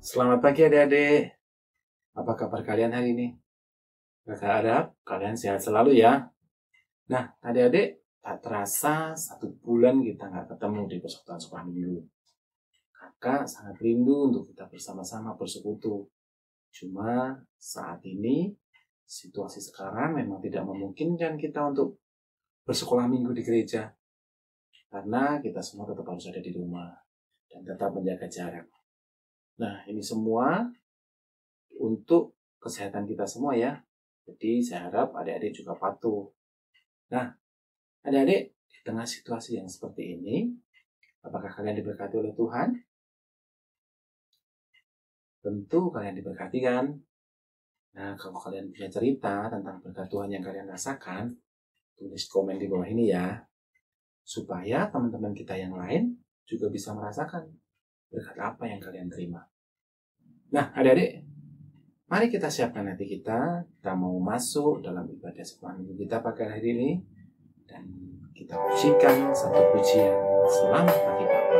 Selamat pagi adik-adik. Apa kabar kalian hari ini? Kakak harap kalian sehat selalu ya. Nah, adik-adik, tak terasa 1 bulan kita nggak ketemu di persekutuan sekolah minggu. Kakak sangat rindu untuk kita bersama-sama bersekutu. Cuma saat ini, situasi sekarang memang tidak memungkinkan kita untuk bersekolah minggu di gereja. Karena kita semua tetap harus ada di rumah dan tetap menjaga jarak. Nah, ini semua untuk kesehatan kita semua ya. Jadi saya harap adik-adik juga patuh. Nah, adik-adik, di tengah situasi yang seperti ini, apakah kalian diberkati oleh Tuhan? Tentu kalian diberkati kan? Nah, kalau kalian punya cerita tentang berkat Tuhan yang kalian rasakan, tulis komen di bawah ini ya. Supaya teman-teman kita yang lain juga bisa merasakan berkat apa yang kalian terima. Nah, adik-adik, mari kita siapkan hati kita. Kita mau masuk dalam ibadah sekolah minggu kita pagi hari ini. Dan kita pujikan satu pujian. Selamat pagi Bapa.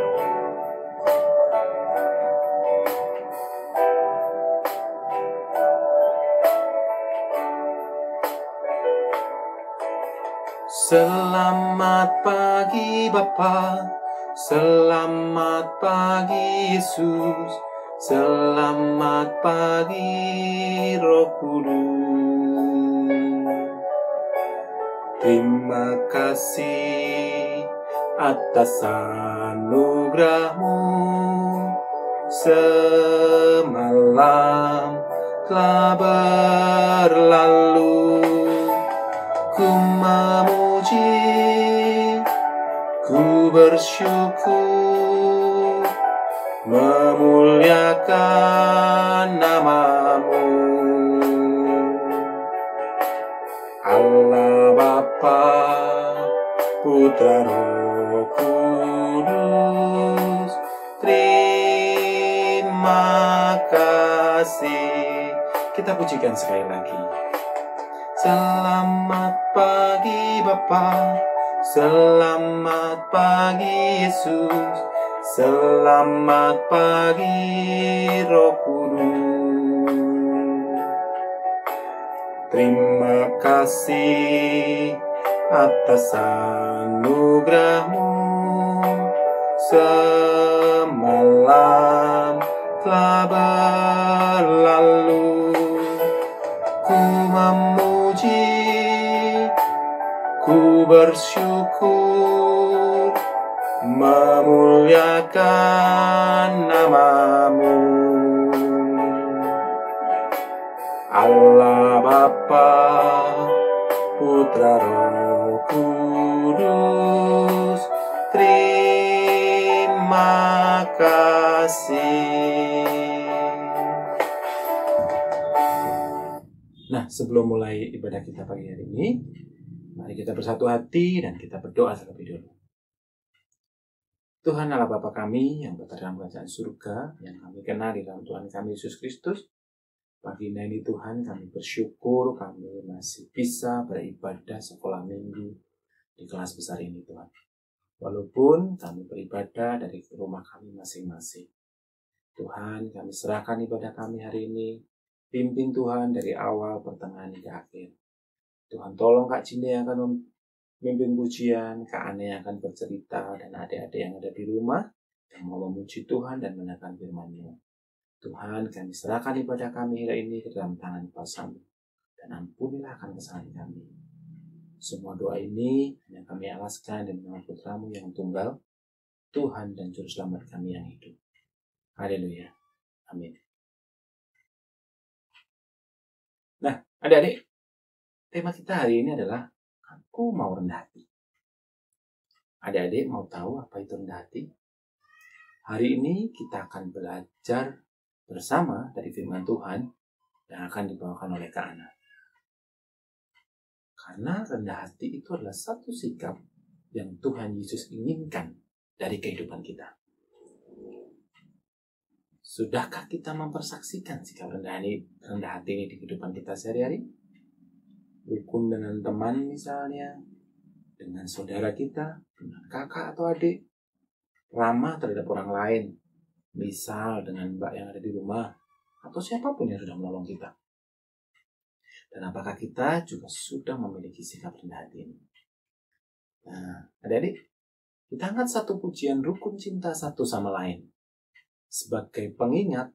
Selamat pagi Bapa. Selamat pagi Yesus. Selamat pagi Roh Kudus. Terima kasih atas anugerah-Mu. Semalam telah berlalu. Ku memuji, ku bersyukur, memuliakan nama-Mu. Allah Bapa, Putra Roh Kudus, terima kasih. Kita pujikan sekali lagi. Selamat pagi Bapa, selamat pagi Yesus, selamat pagi Roh Kudus. Terima kasih atas anugerah-Mu. Semalam telah berlalu. Ku memuji, ku bersyukur, memuliakan nama-Mu. Allah Bapa, Putra Roh Kudus, terima kasih. Nah, sebelum mulai ibadah kita pagi hari ini, mari kita bersatu hati dan kita berdoa terlebih dulu. Tuhan Allah Bapa kami yang berada dalam kerajaan surga, yang kami kenal di dalam Tuhan kami Yesus Kristus, pagi ini Tuhan kami bersyukur kami masih bisa beribadah sekolah minggu di kelas besar ini Tuhan. Walaupun kami beribadah dari rumah kami masing-masing. Tuhan kami serahkan ibadah kami hari ini. Pimpin Tuhan dari awal, pertengahan, hingga akhir. Tuhan tolong Kak Cindy yang akan memimpin pujian, Kak Ane yang akan bercerita, dan adik-adik yang ada di rumah yang mau memuji Tuhan dan menekan firman-Nya. Tuhan kami serahkan ibadah kami hari ini ke dalam tangan kuasa-Mu, dan ampunilah akan kesalahan kami. Semua doa ini yang kami alaskan dan nama Putra-Mu yang tunggal, Tuhan dan Juru Selamat kami yang hidup. Haleluya. Amin. Nah, adik-adik, tema kita hari ini adalah Aku mau rendah hati. Adik-adik mau tahu apa itu rendah hati? Hari ini kita akan belajar bersama dari firman Tuhan yang akan dibawakan oleh Kak Ana. Karena rendah hati itu adalah satu sikap yang Tuhan Yesus inginkan dari kehidupan kita. Sudahkah kita mempersaksikan sikap rendah hati ini di kehidupan kita sehari-hari? Rukun dengan teman misalnya, dengan saudara kita, dengan kakak atau adik, ramah terhadap orang lain, Misal dengan Mbak yang ada di rumah, atau siapapun yang sudah menolong kita. Dan apakah kita juga sudah memiliki sikap rendah hati ini? Nah, adik-adik, kita angkat satu pujian rukun cinta satu sama lain sebagai pengingat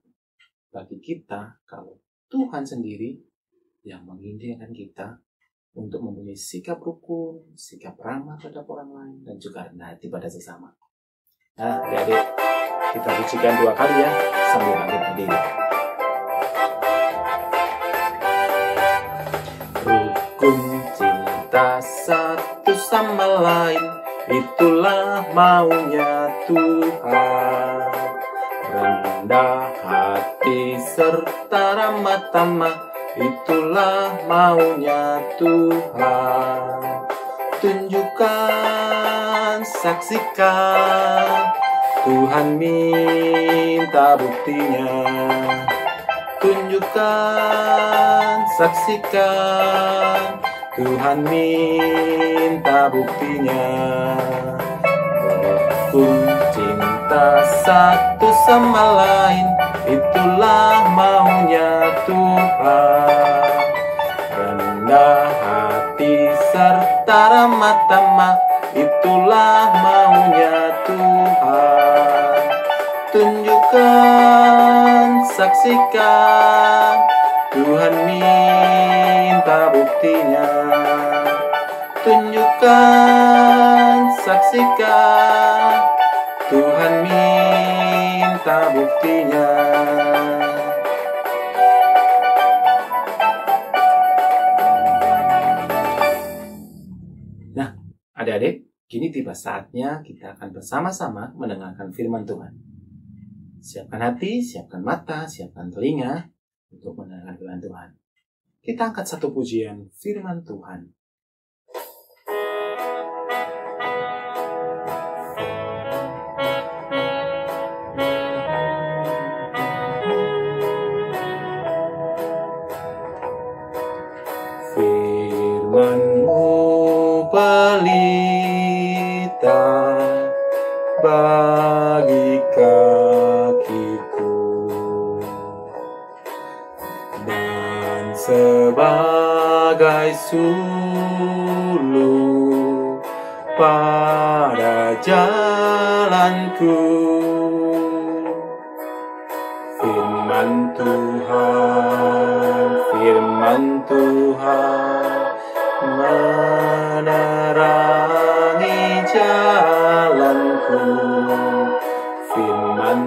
bagi kita kalau Tuhan sendiri yang menginginkan kita untuk mempunyai sikap rukun, sikap ramah terhadap orang lain, dan juga rendah hati pada sesama. Nah, adik-adik, kita pujikan 2 kali ya, sambil bangkit berdiri. Rukun cinta satu sama lain, itulah maunya Tuhan. Rendah hati serta ramah tamah, itulah maunya Tuhan. Tunjukkan, saksikan, Tuhan minta buktinya. Tunjukkan, saksikan, Tuhan minta buktinya. Rukun cinta satu sama lain, itulah maunya Tuhan. Rendah hati serta ramah tamah, itulah maunya Tuhan. Tunjukkan, saksikan, Tuhan minta buktinya. Tunjukkan, saksikan, Tuhan minta buktinya. Nah, adik-adik, kini tiba saatnya kita akan bersama-sama mendengarkan firman Tuhan. Siapkan hati, siapkan mata, siapkan telinga untuk mendengarkan firman Tuhan. Kita angkat satu pujian firman Tuhan. Firman-Mu pelita bagi kakiku dan sebagai suluh pada jalanku. Firman Tuhan menerangi jalanku. Firman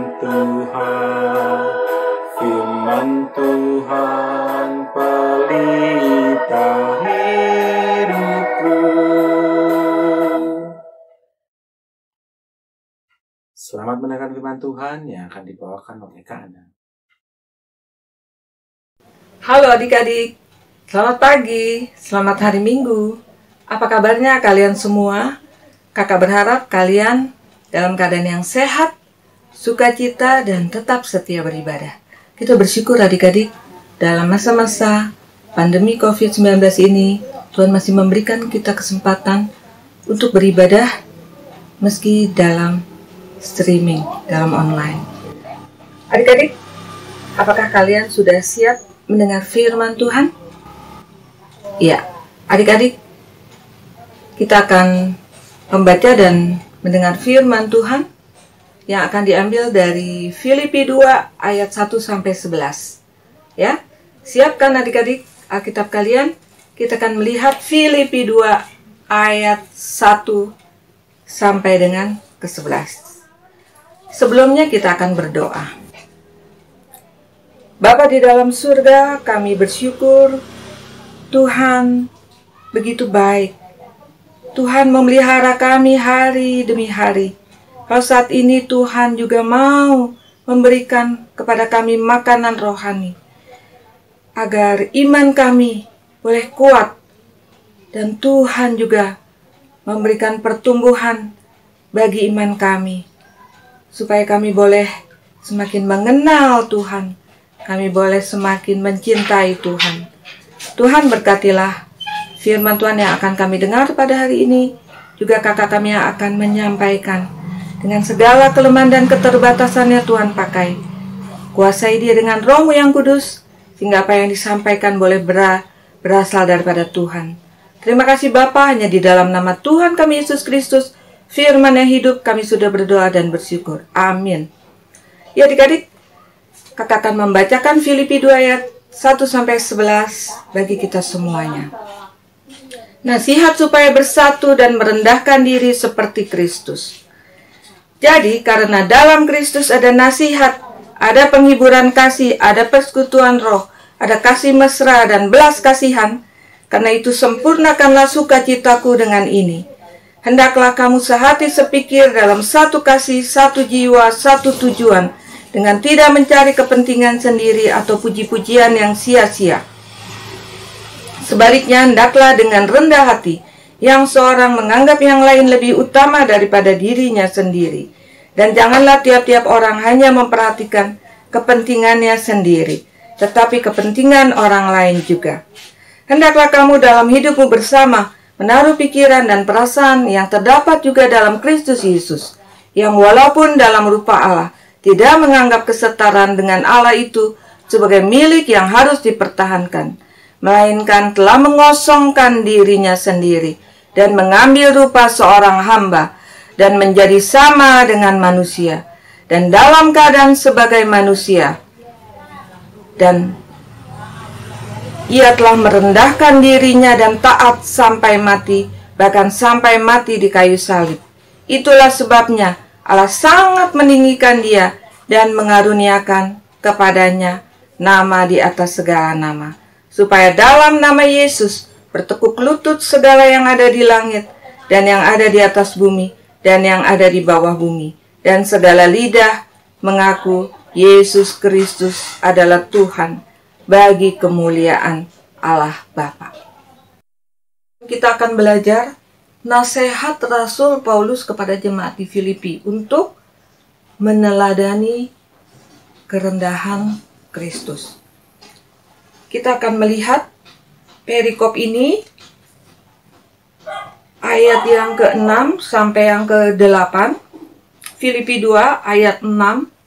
Tuhan pelita hidupku. Selamat mendengarkan firman Tuhan yang akan dibawakan oleh Kak Ana. Halo adik-adik, selamat pagi, selamat hari Minggu. Apa kabarnya kalian semua? Kakak berharap kalian dalam keadaan yang sehat, sukacita, dan tetap setia beribadah. Kita bersyukur adik-adik, dalam masa-masa pandemi COVID-19 ini, Tuhan masih memberikan kita kesempatan untuk beribadah meski dalam streaming, dalam online. Adik-adik, apakah kalian sudah siap mendengar firman Tuhan? Ya, adik-adik, kita akan membaca dan mendengar firman Tuhan yang akan diambil dari Filipi 2 ayat 1-11. Ya, siapkan adik-adik Alkitab kalian. Kita akan melihat Filipi 2 ayat 1 sampai dengan ke-11. Sebelumnya kita akan berdoa. Bapa di dalam surga, kami bersyukur Tuhan begitu baik. Tuhan memelihara kami hari demi hari. Kalau saat ini Tuhan juga mau memberikan kepada kami makanan rohani, agar iman kami boleh kuat. Dan Tuhan juga memberikan pertumbuhan bagi iman kami, supaya kami boleh semakin mengenal Tuhan. Kami boleh semakin mencintai Tuhan. Tuhan berkatilah firman Tuhan yang akan kami dengar pada hari ini. Juga kakak kami yang akan menyampaikan. Dengan segala kelemahan dan keterbatasannya Tuhan pakai. Kuasai dia dengan Roh-Mu yang kudus, sehingga apa yang disampaikan boleh berasal daripada Tuhan. Terima kasih Bapa, hanya di dalam nama Tuhan kami Yesus Kristus, firman yang hidup, kami sudah berdoa dan bersyukur. Amin. Ya adik-adik, kakak akan membacakan Filipi 2 ayat 1-11 bagi kita semuanya. Nasihat supaya bersatu dan merendahkan diri seperti Kristus. Jadi karena dalam Kristus ada nasihat, ada penghiburan kasih, ada persekutuan roh, ada kasih mesra dan belas kasihan. Karena itu sempurnakanlah sukacitaku dengan ini. Hendaklah kamu sehati sepikir dalam satu kasih, satu jiwa, satu tujuan, dengan tidak mencari kepentingan sendiri atau puji-pujian yang sia-sia. Sebaliknya, hendaklah dengan rendah hati, yang seorang menganggap yang lain lebih utama daripada dirinya sendiri. Dan janganlah tiap-tiap orang hanya memperhatikan kepentingannya sendiri, tetapi kepentingan orang lain juga. Hendaklah kamu dalam hidupmu bersama menaruh pikiran dan perasaan yang terdapat juga dalam Kristus Yesus, yang walaupun dalam rupa Allah, tidak menganggap kesetaraan dengan Allah itu sebagai milik yang harus dipertahankan, melainkan telah mengosongkan dirinya sendiri dan mengambil rupa seorang hamba dan menjadi sama dengan manusia, dan dalam keadaan sebagai manusia, dan ia telah merendahkan dirinya dan taat sampai mati, bahkan sampai mati di kayu salib. Itulah sebabnya Allah sangat meninggikan dia dan mengaruniakan kepadanya nama di atas segala nama, supaya dalam nama Yesus bertekuk lutut segala yang ada di langit dan yang ada di atas bumi dan yang ada di bawah bumi, dan segala lidah mengaku Yesus Kristus adalah Tuhan, bagi kemuliaan Allah Bapa. Kita akan belajar nasihat Rasul Paulus kepada jemaat di Filipi untuk meneladani kerendahan Kristus. Kita akan melihat perikop ini ayat yang ke-6 sampai yang ke-8. Filipi 2 ayat 6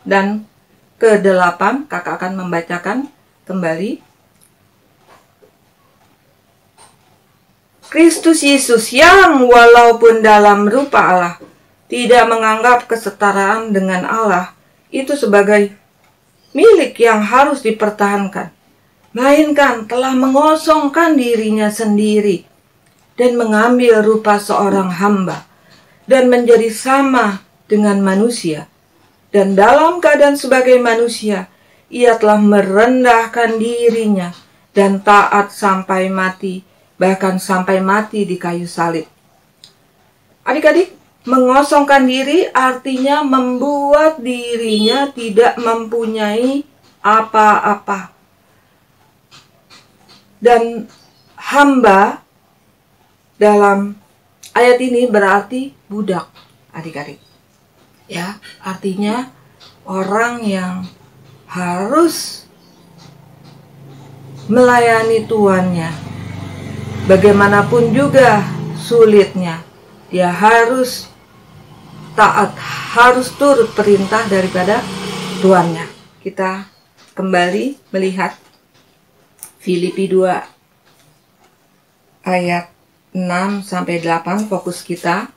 dan ke-8. Kakak akan membacakan kembali. Kristus Yesus yang walaupun dalam rupa Allah tidak menganggap kesetaraan dengan Allah itu sebagai milik yang harus dipertahankan, melainkan telah mengosongkan dirinya sendiri dan mengambil rupa seorang hamba dan menjadi sama dengan manusia, dan dalam keadaan sebagai manusia ia telah merendahkan dirinya dan taat sampai mati, bahkan sampai mati di kayu salib. Adik-adik, mengosongkan diri artinya membuat dirinya tidak mempunyai apa-apa. Dan hamba dalam ayat ini berarti budak, adik-adik. Ya, artinya orang yang harus melayani tuannya. Bagaimanapun juga sulitnya, dia harus taat, harus turut perintah daripada tuannya. Kita kembali melihat Filipi 2 ayat 6-8, fokus kita.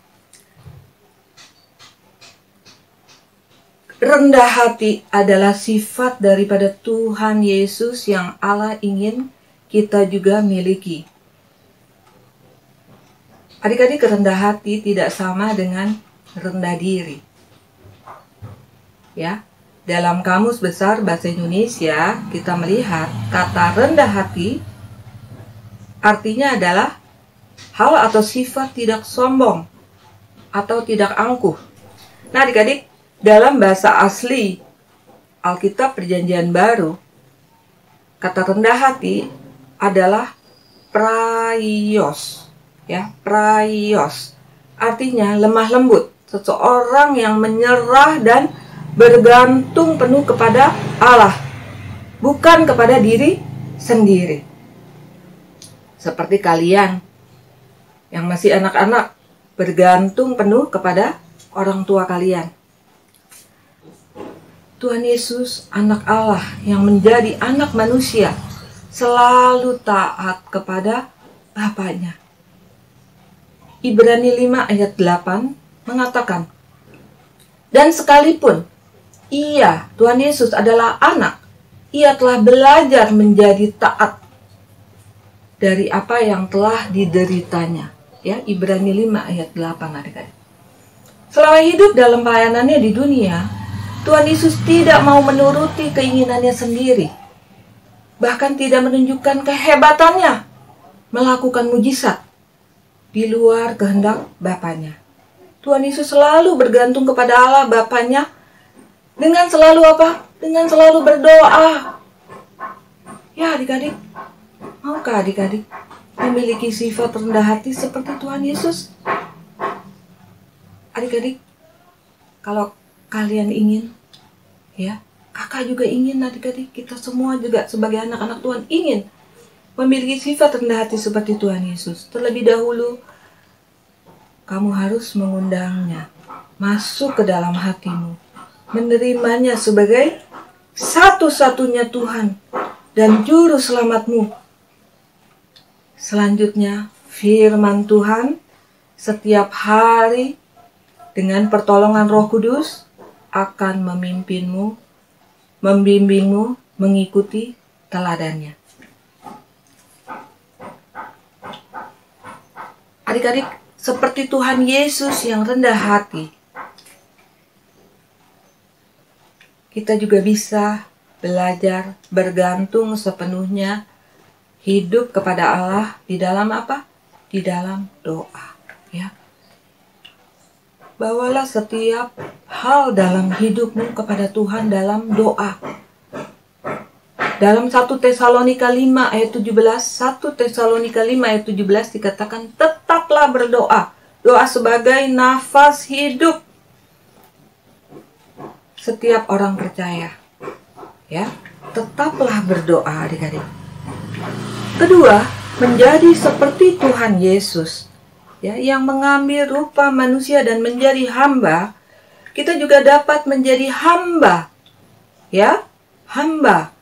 Rendah hati adalah sifat daripada Tuhan Yesus yang Allah ingin kita juga miliki. Adik-adik, rendah hati tidak sama dengan rendah diri. Ya, dalam Kamus Besar Bahasa Indonesia kita melihat kata rendah hati artinya adalah hal atau sifat tidak sombong atau tidak angkuh. Nah, adik-adik, dalam bahasa asli Alkitab Perjanjian Baru, kata rendah hati adalah praios. Ya, praios artinya lemah lembut, seseorang yang menyerah dan bergantung penuh kepada Allah, bukan kepada diri sendiri. Seperti kalian yang masih anak-anak, bergantung penuh kepada orang tua kalian. Tuhan Yesus, anak Allah yang menjadi anak manusia, selalu taat kepada Bapaknya. Ibrani 5 ayat 8 mengatakan, dan sekalipun ia, Tuhan Yesus adalah anak, ia telah belajar menjadi taat dari apa yang telah dideritanya. Ya, Ibrani 5 ayat 8 adik-adik. Selama hidup dalam pelayanannya di dunia, Tuhan Yesus tidak mau menuruti keinginannya sendiri. Bahkan tidak menunjukkan kehebatannya melakukan mujizat di luar kehendak Bapaknya. Tuhan Yesus selalu bergantung kepada Allah Bapaknya dengan selalu apa? Dengan selalu berdoa. Ya adik-adik, maukah adik-adik memiliki sifat rendah hati seperti Tuhan Yesus? Adik-adik, kalau kalian ingin, ya, kakak juga ingin, adik-adik, kita semua juga sebagai anak-anak Tuhan ingin memiliki sifat rendah hati seperti Tuhan Yesus. Terlebih dahulu, kamu harus mengundangnya masuk ke dalam hatimu, menerimanya sebagai satu-satunya Tuhan dan Juru Selamatmu. Selanjutnya, firman Tuhan setiap hari dengan pertolongan Roh Kudus akan memimpinmu, membimbingmu mengikuti teladannya. Adik-adik, seperti Tuhan Yesus yang rendah hati, kita juga bisa belajar bergantung sepenuhnya hidup kepada Allah di dalam apa? Di dalam doa, ya. Bawalah setiap hal dalam hidupmu kepada Tuhan dalam doa. Dalam 1 Tesalonika 5 ayat 17, 1 Tesalonika 5 ayat 17 dikatakan, tetaplah berdoa. Doa sebagai nafas hidup setiap orang percaya. Ya, tetaplah berdoa adik-adik. Kedua, menjadi seperti Tuhan Yesus, ya, yang mengambil rupa manusia dan menjadi hamba. Kita juga dapat menjadi hamba, ya, hamba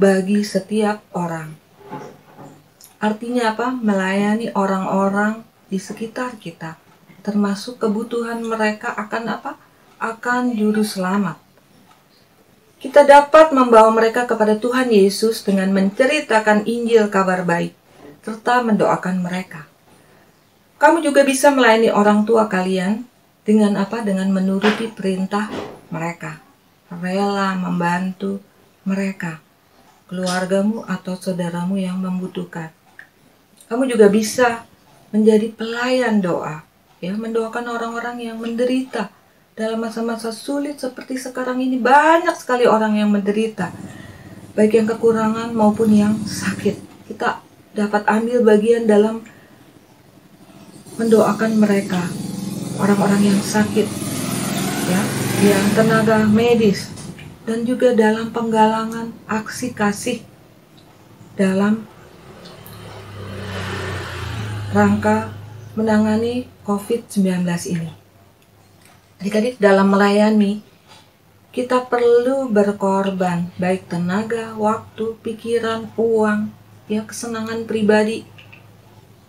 bagi setiap orang. Artinya apa? Melayani orang-orang di sekitar kita, termasuk kebutuhan mereka akan apa? Akan juru selamat. Kita dapat membawa mereka kepada Tuhan Yesus dengan menceritakan Injil kabar baik, serta mendoakan mereka. Kamu juga bisa melayani orang tua kalian dengan apa? Dengan menuruti perintah mereka. Rela membantu mereka, keluargamu atau saudaramu yang membutuhkan. Kamu juga bisa menjadi pelayan doa, ya, mendoakan orang-orang yang menderita. Dalam masa-masa sulit seperti sekarang ini, banyak sekali orang yang menderita, baik yang kekurangan maupun yang sakit. Kita dapat ambil bagian dalam mendoakan mereka, orang-orang yang sakit, ya, yang tenaga medis, dan juga dalam penggalangan aksi kasih dalam rangka menangani COVID-19 ini. Adik-adik, dalam melayani, kita perlu berkorban, baik tenaga, waktu, pikiran, uang, ya, kesenangan pribadi,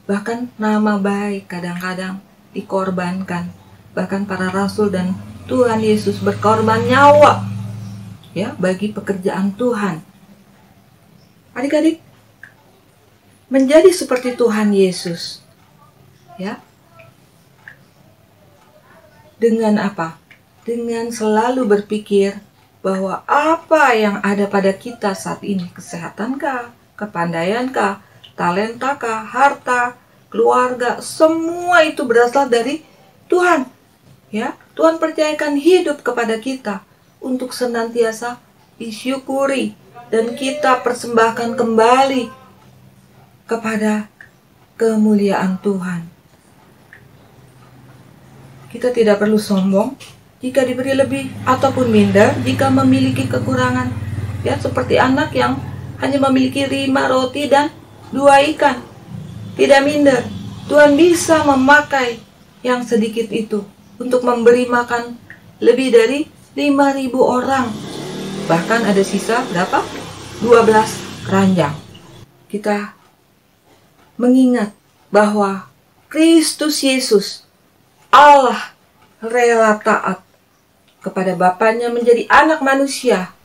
bahkan nama baik kadang-kadang dikorbankan. Bahkan para rasul dan Tuhan Yesus berkorban nyawa, ya, bagi pekerjaan Tuhan. Adik-adik, menjadi seperti Tuhan Yesus, ya, dengan apa? Dengan selalu berpikir bahwa apa yang ada pada kita saat ini, kesehatankah, kepandaiankah, talentakah, harta, keluarga, semua itu berasal dari Tuhan. Ya, Tuhan percayakan hidup kepada kita untuk senantiasa disyukuri dan kita persembahkan kembali kepada kemuliaan Tuhan. Kita tidak perlu sombong jika diberi lebih ataupun minder jika memiliki kekurangan. Ya, seperti anak yang hanya memiliki 5 roti dan 2 ikan. Tidak minder. Tuhan bisa memakai yang sedikit itu untuk memberi makan lebih dari 5.000 orang. Bahkan ada sisa berapa? 12 keranjang. Kita mengingat bahwa Kristus Yesus, Allah, rela taat kepada Bapaknya menjadi anak manusia.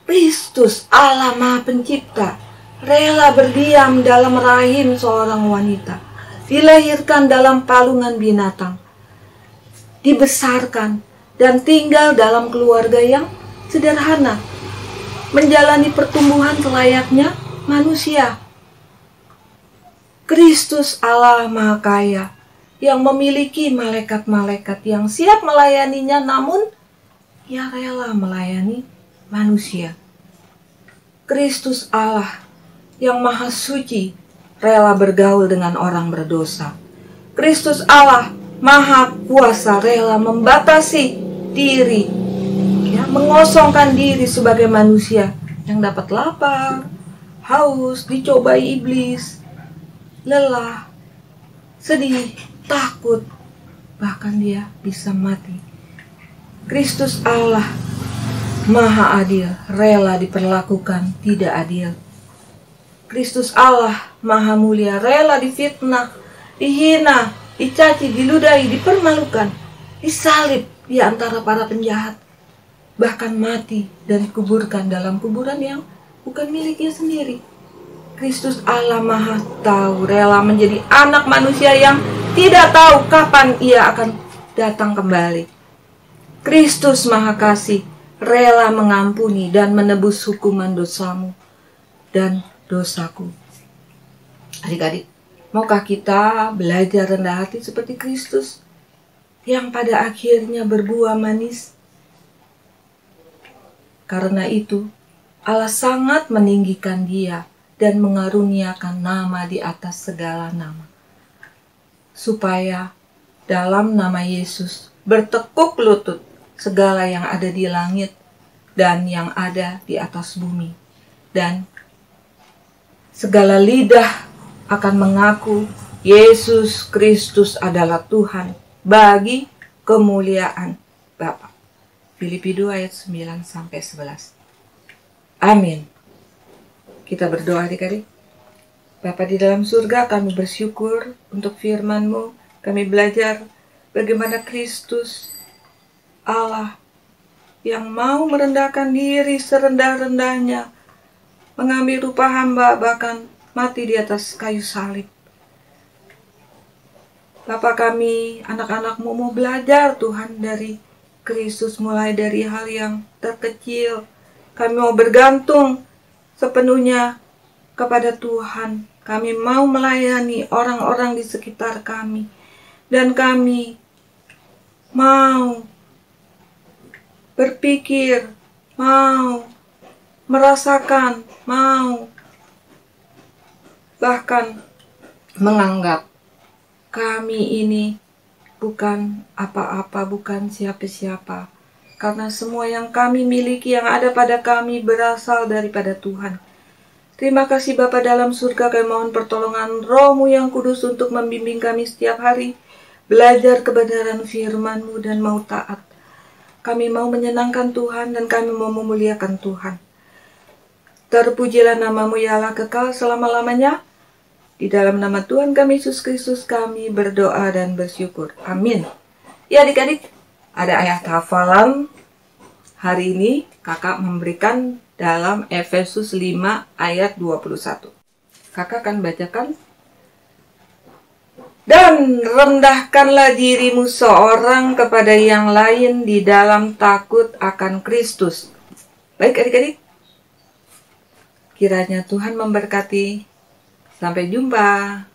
Kristus, Allah Maha Pencipta, rela berdiam dalam rahim seorang wanita, dilahirkan dalam palungan binatang, dibesarkan dan tinggal dalam keluarga yang sederhana, menjalani pertumbuhan selayaknya manusia. Kristus Allah Maha Kaya yang memiliki malaikat-malaikat yang siap melayaninya, namun ia rela melayani manusia. Kristus Allah yang Maha Suci rela bergaul dengan orang berdosa. Kristus Allah Maha Kuasa rela membatasi diri, mengosongkan diri sebagai manusia yang dapat lapar, haus, dicobai iblis, lelah, sedih, takut, bahkan dia bisa mati. Kristus Allah Maha Adil, rela diperlakukan tidak adil. Kristus Allah Maha Mulia, rela difitnah, dihina, dicaci, diludahi, dipermalukan, disalib di antara para penjahat, bahkan mati dan dikuburkan dalam kuburan yang bukan miliknya sendiri. Kristus Allah Maha Tahu, rela menjadi anak manusia yang tidak tahu kapan ia akan datang kembali. Kristus Maha Kasih, rela mengampuni dan menebus hukuman dosamu dan dosaku. Adik-adik, maukah kita belajar rendah hati seperti Kristus yang pada akhirnya berbuah manis? Karena itu, Allah sangat meninggikan dia dan mengaruniakan nama di atas segala nama, supaya dalam nama Yesus bertekuk lutut segala yang ada di langit dan yang ada di atas bumi, dan segala lidah akan mengaku Yesus Kristus adalah Tuhan bagi kemuliaan Bapa. Filipi 2 ayat 9-11. Amin. Kita berdoa adik-adik. Bapa di dalam surga, kami bersyukur untuk firman-Mu. Kami belajar bagaimana Kristus Allah yang mau merendahkan diri serendah-rendahnya, mengambil rupa hamba, bahkan mati di atas kayu salib. Bapa, kami anak-anak-Mu mau belajar Tuhan dari Kristus, mulai dari hal yang terkecil. Kami mau bergantung sepenuhnya kepada Tuhan. Kami mau melayani orang-orang di sekitar kami. Dan kami mau berpikir, mau merasakan, mau bahkan menganggap kami ini bukan apa-apa, bukan siapa-siapa. Karena semua yang kami miliki, yang ada pada kami, berasal daripada Tuhan. Terima kasih Bapa dalam surga, kami mohon pertolongan Roh-Mu yang kudus untuk membimbing kami setiap hari, belajar kebenaran firman-Mu dan mau taat. Kami mau menyenangkan Tuhan dan kami mau memuliakan Tuhan. Terpujilah nama-Mu ya Allah kekal selama-lamanya. Di dalam nama Tuhan kami Yesus Kristus kami berdoa dan bersyukur. Amin. Ya adik-adik, ada ayat hafalan hari ini kakak memberikan dalam Efesus 5 ayat 21. Kakak akan bacakan. Dan rendahkanlah dirimu seorang kepada yang lain di dalam takut akan Kristus. Baik adik-adik, kiranya Tuhan memberkati. Sampai jumpa.